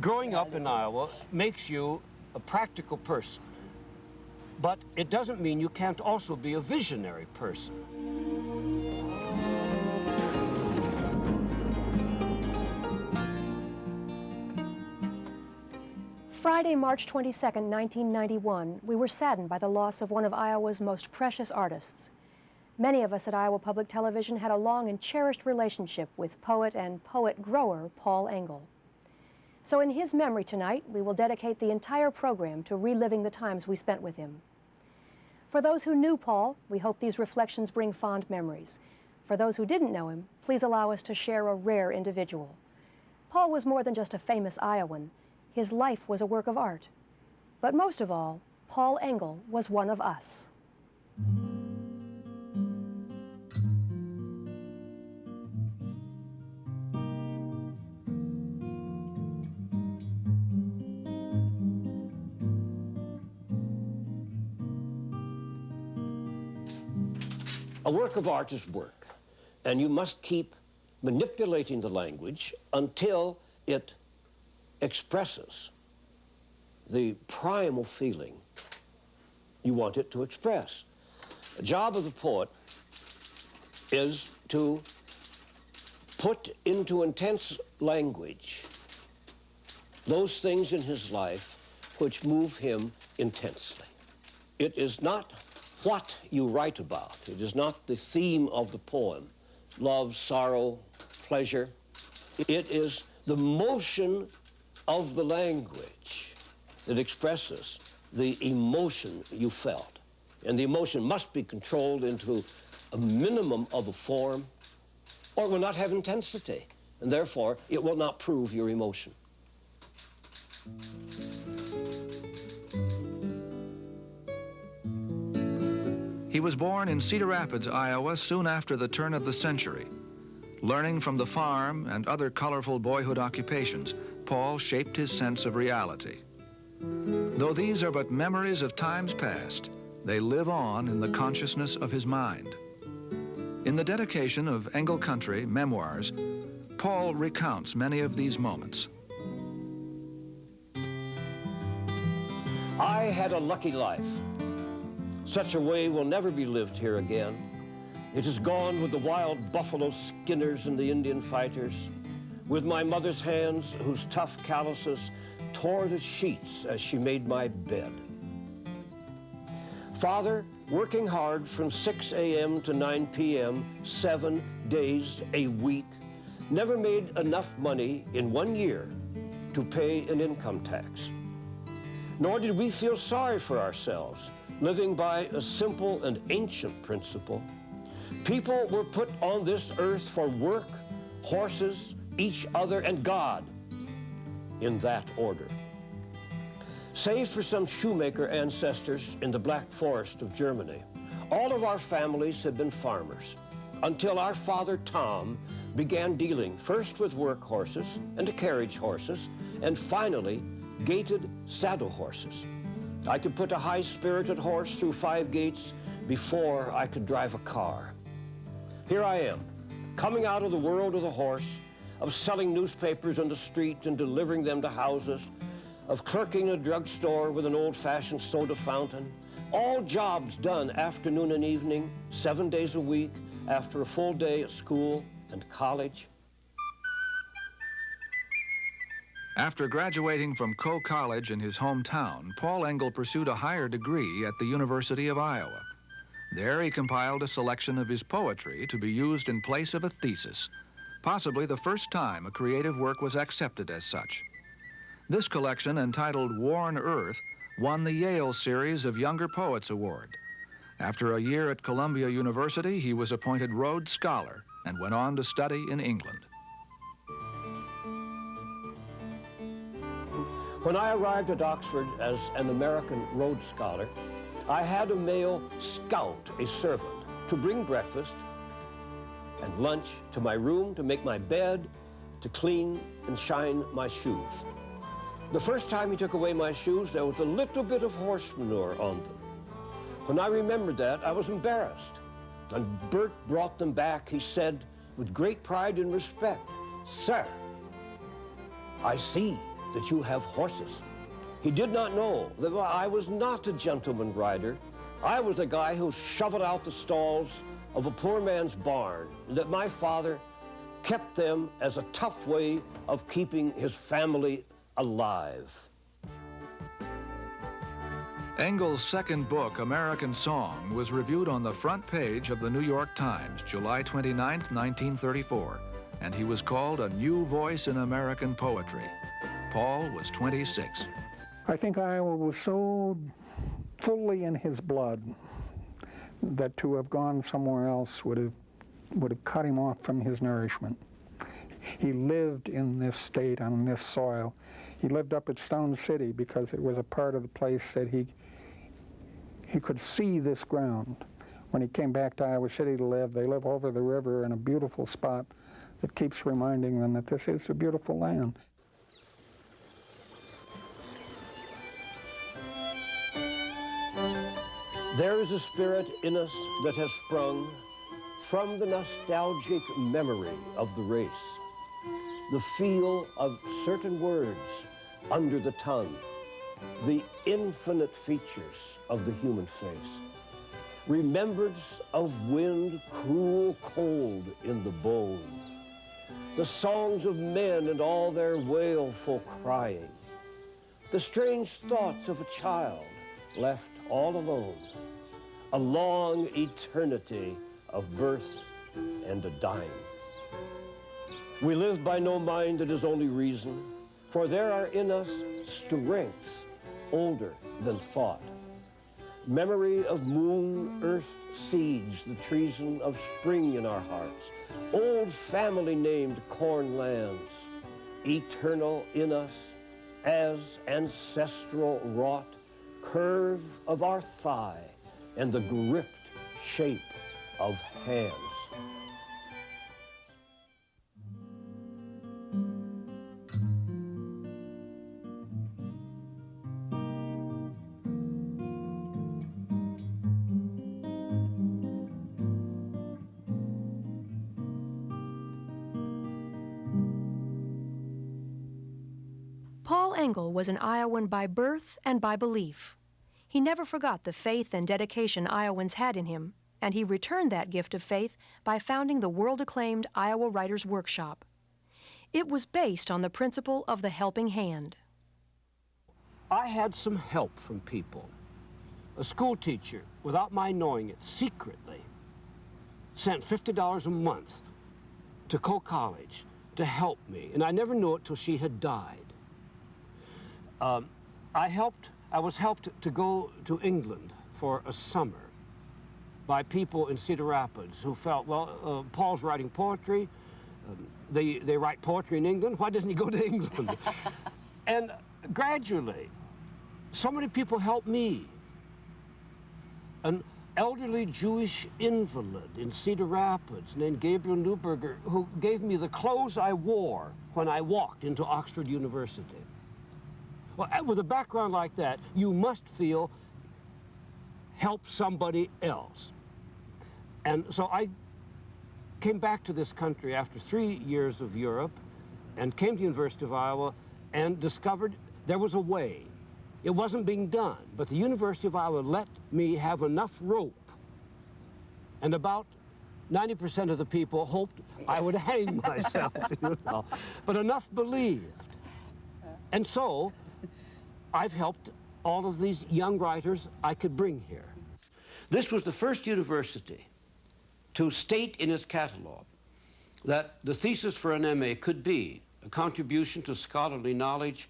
Growing up in Iowa makes you a practical person, but it doesn't mean you can't also be a visionary person. Friday, March 22, 1991, we were saddened by the loss of one of Iowa's most precious artists. Many of us at Iowa Public Television had a long and cherished relationship with poet and poet-grower Paul Engle. So in his memory tonight, we will dedicate the entire program to reliving the times we spent with him. For those who knew Paul, we hope these reflections bring fond memories. For those who didn't know him, please allow us to share a rare individual. Paul was more than just a famous Iowan. His life was a work of art. But most of all, Paul Engle was one of us. A work of art is work, and you must keep manipulating the language until it expresses the primal feeling you want it to express. The job of the poet is to put into intense language those things in his life which move him intensely. It is not what you write about. It is not the theme of the poem, love, sorrow, pleasure. It is the motion of the language that expresses the emotion you felt. And the emotion must be controlled into a minimum of a form, or it will not have intensity, and therefore it will not prove your emotion. He was born in Cedar Rapids, Iowa, soon after the turn of the century. Learning from the farm and other colorful boyhood occupations, Paul shaped his sense of reality. Though these are but memories of times past, they live on in the consciousness of his mind. In the dedication of Engle Country, Memoirs, Paul recounts many of these moments. I had a lucky life. Such a way will never be lived here again. It is gone with the wild buffalo skinners and the Indian fighters, with my mother's hands whose tough calluses tore the sheets as she made my bed. Father, working hard from 6 a.m. to 9 p.m., 7 days a week, never made enough money in 1 year to pay an income tax. Nor did we feel sorry for ourselves, living by a simple and ancient principle. People were put on this earth for work, horses, each other, and God, in that order. Save for some shoemaker ancestors in the Black Forest of Germany, all of our families had been farmers, until our father Tom began dealing first with work horses and carriage horses, and finally gaited saddle horses. I could put a high-spirited horse through 5 gates before I could drive a car. Here I am, coming out of the world of the horse, of selling newspapers on the street and delivering them to houses, of clerking in a drugstore with an old-fashioned soda fountain, all jobs done afternoon and evening, 7 days a week, after a full day at school and college. After graduating from Coe College in his hometown, Paul Engle pursued a higher degree at the University of Iowa. There he compiled a selection of his poetry to be used in place of a thesis, possibly the first time a creative work was accepted as such. This collection, entitled Worn Earth, won the Yale Series of Younger Poets Award. After a year at Columbia University, he was appointed Rhodes Scholar and went on to study in England. When I arrived at Oxford as an American Rhodes Scholar, I had a male scout, a servant, to bring breakfast and lunch to my room, to make my bed, to clean and shine my shoes. The first time he took away my shoes, there was a little bit of horse manure on them. When I remembered that, I was embarrassed. And Bert brought them back. He said, with great pride and respect, "Sir, I see that you have horses. He did not know that I was not a gentleman rider. I was the guy who shoveled out the stalls of a poor man's barn, and that my father kept them as a tough way of keeping his family alive. Engle's second book, American Song, was reviewed on the front page of the New York Times, July 29, 1934, and he was called a new voice in American poetry. Paul was 26. I think Iowa was so fully in his blood that to have gone somewhere else would have cut him off from his nourishment. He lived in this state, on this soil. He lived up at Stone City because it was a part of the place that he could see this ground. When he came back to Iowa City to live, they live over the river in a beautiful spot that keeps reminding them that this is a beautiful land. There is a spirit in us that has sprung from the nostalgic memory of the race, the feel of certain words under the tongue, the infinite features of the human face, remembrance of wind cruel cold in the bone, the songs of men and all their wailful crying, the strange thoughts of a child left all alone, a long eternity of birth and a dying. We live by no mind that is only reason, for there are in us strengths older than thought. Memory of moon-earthed seeds, the treason of spring in our hearts, old family named corn lands, eternal in us as ancestral wrought, curve of our thigh and the gripped shape of hands. Paul Engle was an Iowan by birth and by belief. He never forgot the faith and dedication Iowans had in him, and he returned that gift of faith by founding the world-acclaimed Iowa Writers' Workshop. It was based on the principle of the helping hand. I had some help from people. A school teacher, without my knowing it, secretly sent $50 a month to Cole College to help me, and I never knew it till she had died. I was helped to go to England for a summer by people in Cedar Rapids who felt, well, Paul's writing poetry. They write poetry in England. Why doesn't he go to England? And gradually, so many people helped me. An elderly Jewish invalid in Cedar Rapids named Gabriel Newberger, who gave me the clothes I wore when I walked into Oxford University. Well, with a background like that, you must feel help somebody else. And so I came back to this country after 3 years of Europe and came to the University of Iowa and discovered there was a way. It wasn't being done, but the University of Iowa let me have enough rope, and about 90% of the people hoped I would hang myself, you know, but enough believed. And so I've helped all of these young writers I could bring here. This was the first university to state in its catalog that the thesis for an MA could be a contribution to scholarly knowledge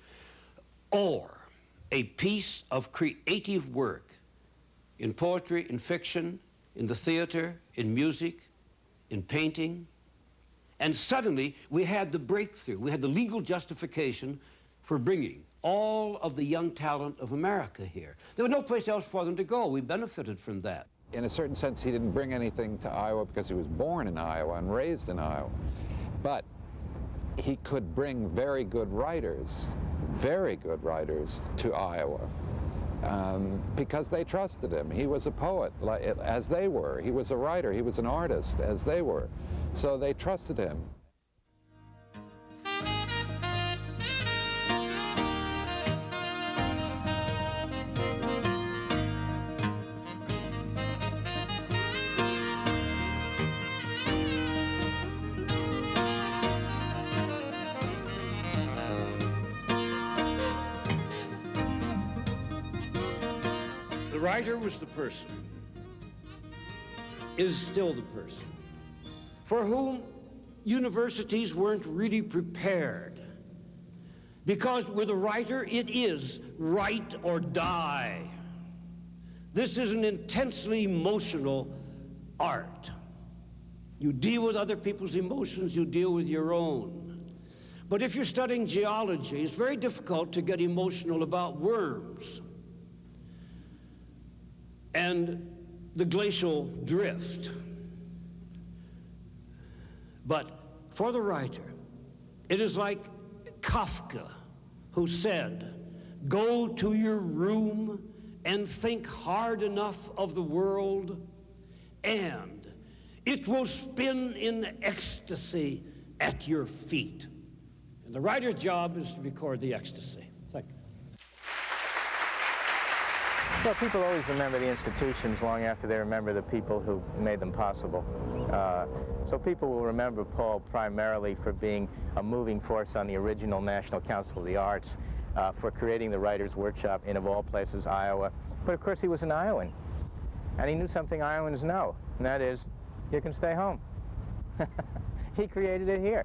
or a piece of creative work in poetry, in fiction, in the theater, in music, in painting. And suddenly we had the breakthrough. We had the legal justification for bringing all of the young talent of America here. There was no place else for them to go. We benefited from that. In a certain sense, he didn't bring anything to Iowa because he was born in Iowa and raised in Iowa. But he could bring very good writers to Iowa because they trusted him. He was a poet, as they were. He was a writer. He was an artist, as they were. So they trusted him. writer was the person, is still the person, for whom universities weren't really prepared. Because with a writer, it is write or die. This is an intensely emotional art. You deal with other people's emotions, you deal with your own. But if you're studying geology, it's very difficult to get emotional about worms and the glacial drift. But for the writer, it is like Kafka, who said, "Go to your room and think hard enough of the world, and it will spin in ecstasy at your feet." And the writer's job is to record the ecstasy. Thank you. Well, people always remember the institutions long after they remember the people who made them possible. So people will remember Paul primarily for being a moving force on the original National Council of the Arts, for creating the Writers' Workshop in, of all places, Iowa. But of course he was an Iowan, and he knew something Iowans know, and that is, you can stay home. He created it here.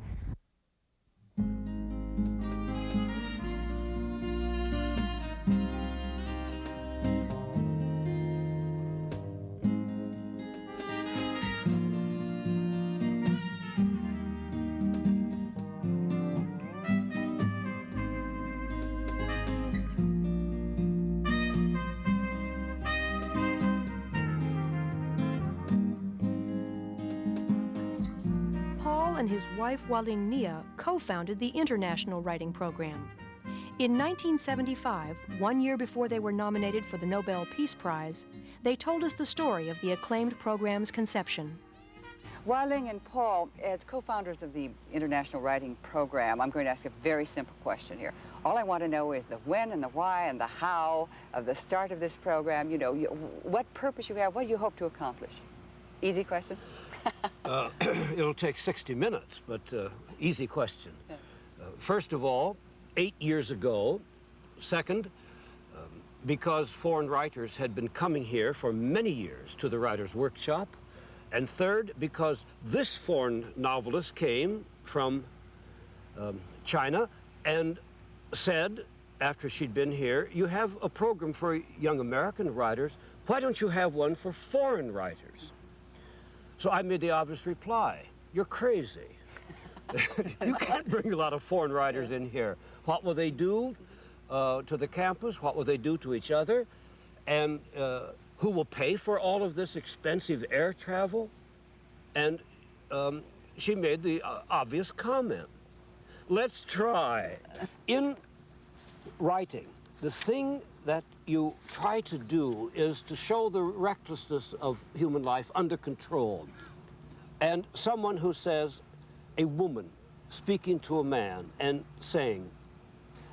Paul and his wife Hualing Nieh co-founded the International Writing Program. In 1975, 1 year before they were nominated for the Nobel Peace Prize, they told us the story of the acclaimed program's conception. Hualing and Paul, as co-founders of the International Writing Program, I'm going to ask a very simple question here. All I want to know is the when and the why and the how of the start of this program. You know, what purpose you have, what do you hope to accomplish? Easy question. It'll take 60 minutes, but easy question. First of all, 8 years ago. Second, because foreign writers had been coming here for many years to the Writers' Workshop. And third, because this foreign novelist came from China and said, after she'd been here, "You have a program for young American writers. Why don't you have one for foreign writers?" So I made the obvious reply, "You're crazy. You can't bring a lot of foreign writers in here. What will they do to the campus? What will they do to each other? And who will pay for all of this expensive air travel?" And she made the obvious comment, "Let's try." In writing, the thing that you try to do is to show the recklessness of human life under control. And someone who says, a woman speaking to a man and saying,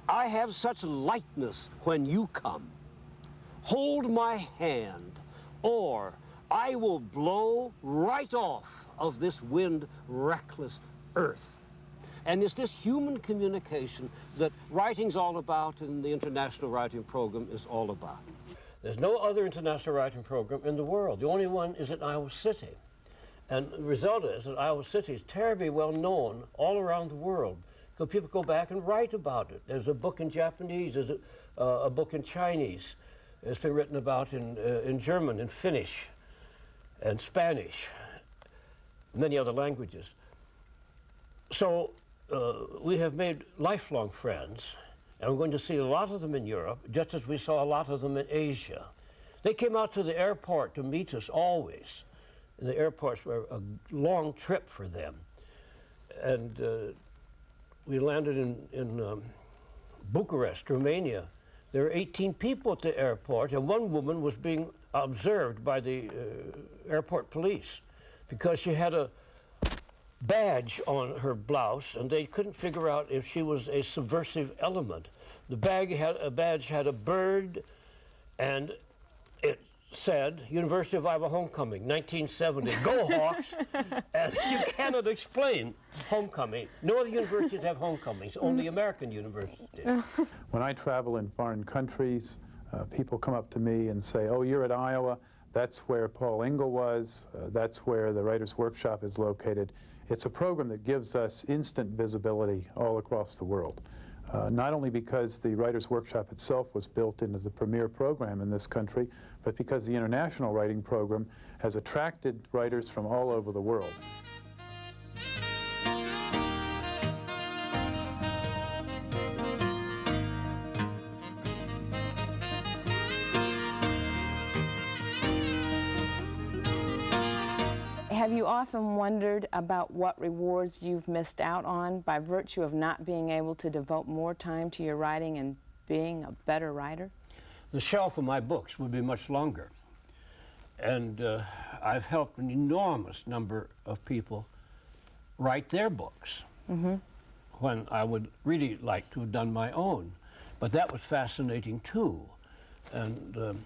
"I have such lightness when you come. Hold my hand, or I will blow right off of this wind reckless earth." And it's this human communication that writing's all about and the International Writing Program is all about. There's no other international writing program in the world. The only one is in Iowa City. And the result is that Iowa City is terribly well known all around the world, because people go back and write about it. There's a book in Japanese, there's a book in Chinese. It's been written about in German and Finnish and Spanish, many other languages. So we have made lifelong friends, and we're going to see a lot of them in Europe, just as we saw a lot of them in Asia. They came out to the airport to meet us always. And the airports were a long trip for them. And we landed in Bucharest, Romania. There were 18 people at the airport, and one woman was being observed by the airport police because she had a badge on her blouse, and they couldn't figure out if she was a subversive element. The badge had a bird, and it said, University of Iowa Homecoming, 1970, go Hawks! And you cannot explain homecoming. No other universities have homecomings, only American universities. When I travel in foreign countries, People come up to me and say, oh, you're at Iowa, that's where Paul Engle was, that's where the Writers' Workshop is located. It's a program that gives us instant visibility all across the world. Not only because the Writers' Workshop itself was built into the premier program in this country, but because the International Writing Program has attracted writers from all over the world. Have you often wondered about what rewards you've missed out on by virtue of not being able to devote more time to your writing and being a better writer? The shelf of my books would be much longer. And I've helped an enormous number of people write their books when I would really like to have done my own. But that was fascinating too. And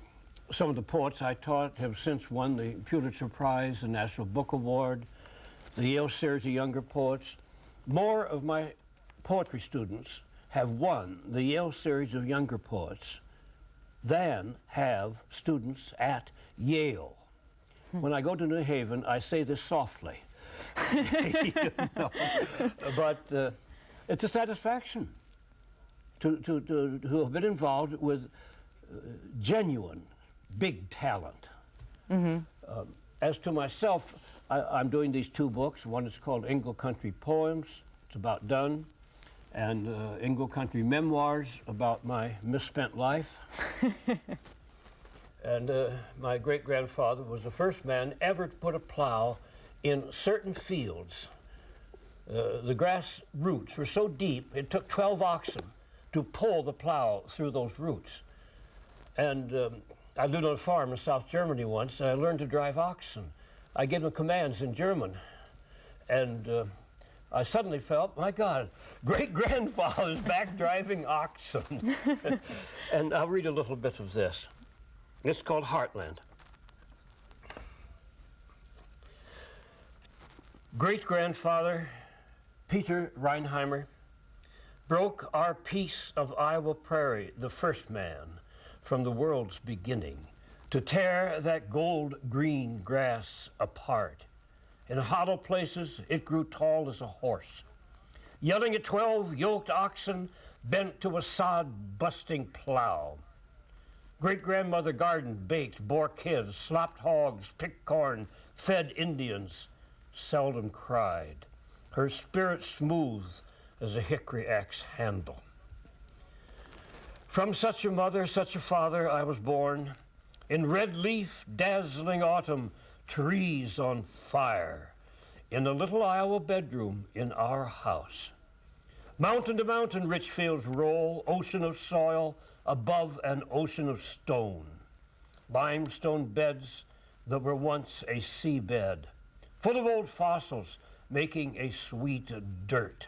some of the poets I taught have since won the Pulitzer Prize, the National Book Award, the Yale Series of Younger Poets. More of my poetry students have won the Yale Series of Younger Poets than have students at Yale. When I go to New Haven, I say this softly. You know? But it's a satisfaction to have been involved with genuine, big talent. As to myself, I'm doing these two books. One is called Engle Country Poems. It's about done. And Engle Country Memoirs, about my misspent life. And my great-grandfather was the first man ever to put a plow in certain fields. The grass roots were so deep, it took 12 oxen to pull the plow through those roots. And I lived on a farm in South Germany once, and I learned to drive oxen. I gave them commands in German. And I suddenly felt, my God, great-grandfather's back driving oxen. And I'll read a little bit of this. It's called Heartland. Great-grandfather Peter Reinheimer broke our piece of Iowa prairie, the first man, from the world's beginning, to tear that gold-green grass apart. In hollow places, it grew tall as a horse. Yelling at 12 yoked oxen bent to a sod-busting plow. Great-grandmother gardened, baked, bore kids, slopped hogs, picked corn, fed Indians, seldom cried. Her spirit smooth as a hickory axe handle. From such a mother, such a father, I was born. In red leaf, dazzling autumn, trees on fire. In a little Iowa bedroom in our house. Mountain to mountain, rich fields roll, ocean of soil, above an ocean of stone. Limestone beds that were once a seabed, full of old fossils, making a sweet dirt.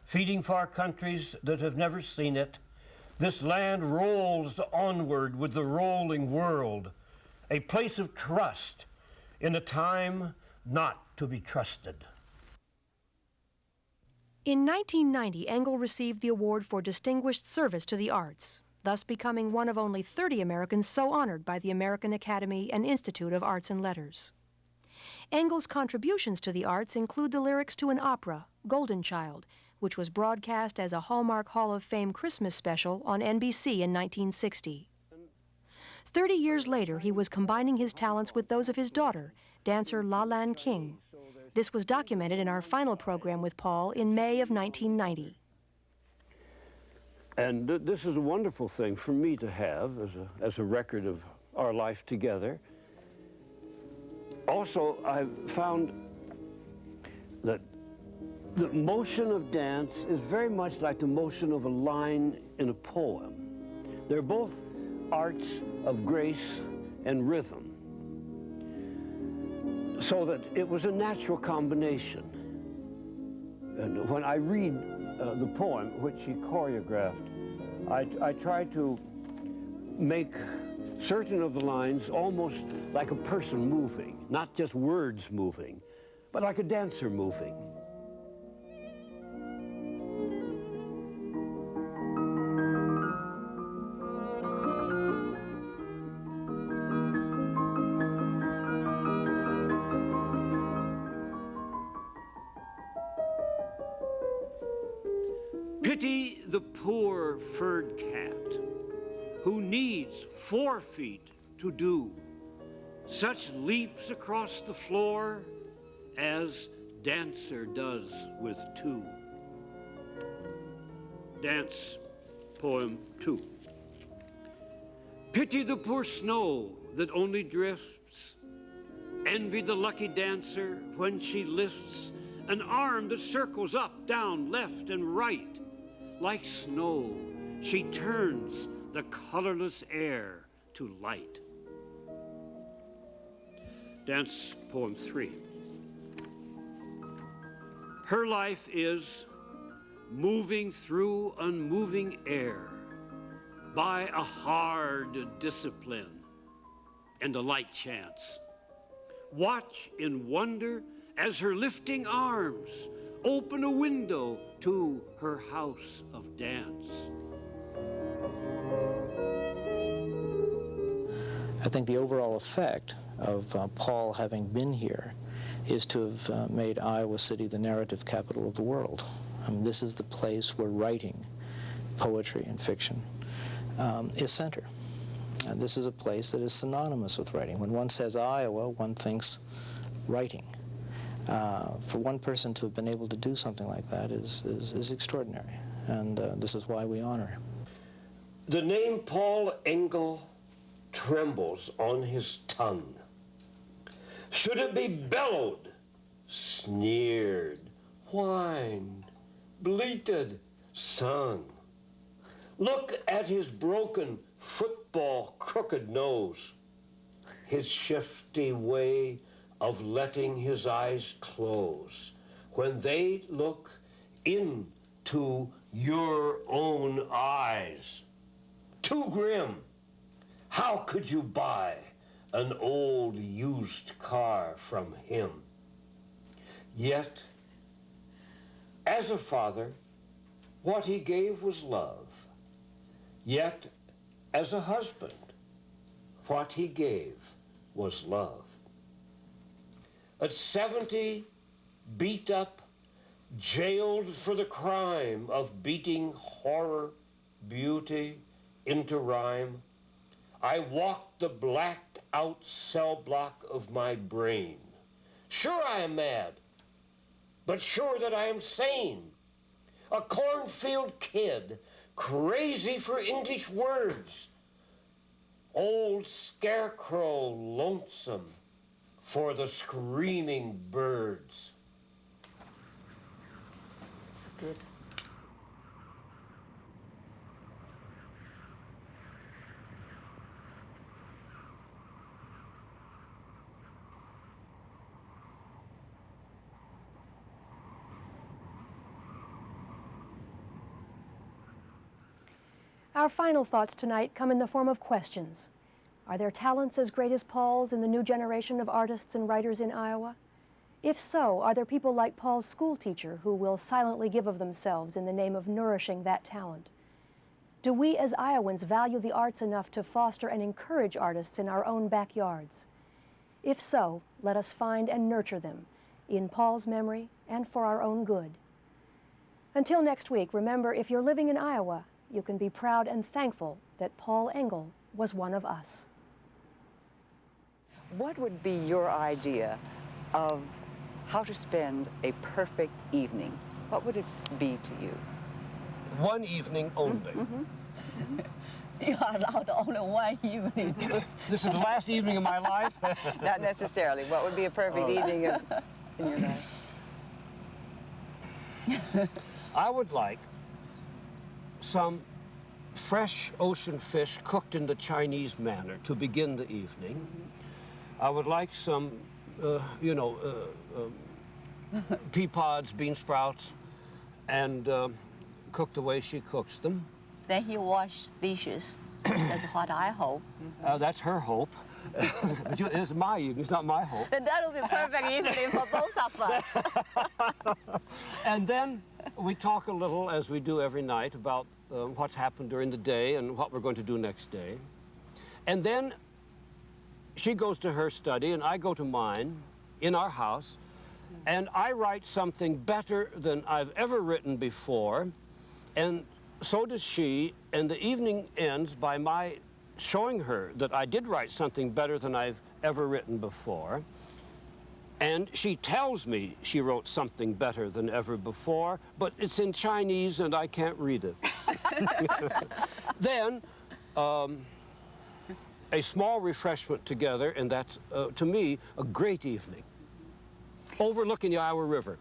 Feeding far countries that have never seen it, this land rolls onward with the rolling world, a place of trust in a time not to be trusted. In 1990, Engle received the award for Distinguished Service to the Arts, thus becoming one of only 30 Americans so honored by the American Academy and Institute of Arts and Letters. Engle's contributions to the arts include the lyrics to an opera, Golden Child, which was broadcast as a Hallmark Hall of Fame Christmas special on NBC in 1960. 30 years later, he was combining his talents with those of his daughter, dancer Laulan King. This was documented in our final program with Paul in May of 1990. And this is a wonderful thing for me to have as a record of our life together. Also, I've found that the motion of dance is very much like the motion of a line in a poem. They're both arts of grace and rhythm, so that it was a natural combination. And when I read the poem, which he choreographed, I try to make certain of the lines almost like a person moving, not just words moving, but like a dancer moving. Pity the poor furred cat who needs 4 feet to do such leaps across the floor as dancer does with 2. Dance poem 2. Pity the poor snow that only drifts. Envy the lucky dancer when she lifts an arm that circles up, down, left, and right. Like snow, she turns the colorless air to light. Dance poem 3. Her life is moving through unmoving air by a hard discipline and a light chance. Watch in wonder as her lifting arms open a window to her house of dance. I think the overall effect of Paul having been here is to have made Iowa City the narrative capital of the world. This is the place where writing, poetry, and fiction is center. And this is a place that is synonymous with writing. When one says Iowa, one thinks writing. For one person to have been able to do something like that is extraordinary, and this is why we honor him. The name Paul Engle trembles on his tongue. Should it be bellowed, sneered, whined, bleated, sung? Look at his broken football crooked nose, his shifty way of letting his eyes close when they look into your own eyes. Too grim. How could you buy an old used car from him? Yet, as a father, what he gave was love. Yet, as a husband, what he gave was love. At 70, beat up, jailed for the crime of beating horror, beauty into rhyme, I walked the blacked out cell block of my brain. Sure I am mad, but sure that I am sane. A cornfield kid, crazy for English words. Old scarecrow lonesome for the screaming birds. It's good. Our final thoughts tonight come in the form of questions. Are there talents as great as Paul's in the new generation of artists and writers in Iowa? If so, are there people like Paul's schoolteacher who will silently give of themselves in the name of nourishing that talent? Do we as Iowans value the arts enough to foster and encourage artists in our own backyards? If so, let us find and nurture them in Paul's memory and for our own good. Until next week, remember, if you're living in Iowa, you can be proud and thankful that Paul Engle was one of us. What would be your idea of how to spend a perfect evening? What would it be to you? One evening only. You are allowed only one evening. This is the last evening of my life? Not necessarily. What would be a perfect evening in your life? I would like some fresh ocean fish cooked in the Chinese manner to begin the evening. I would like some, pea pods, bean sprouts, and cooked the way she cooks them. Then he wash dishes. That's what I hope. That's her hope. But it's my evening, it's not my hope. Then that will be perfect evening for both of us. And then we talk a little, as we do every night, about what's happened during the day and what we're going to do next day. And then she goes to her study and I go to mine in our house, and I write something better than I've ever written before, And so does she, and the evening ends by my showing her that I did write something better than I've ever written before. And she tells me she wrote something better than ever before, but it's in Chinese and I can't read it. Then, a small refreshment together, and that's, to me, a great evening, overlooking the Iowa River.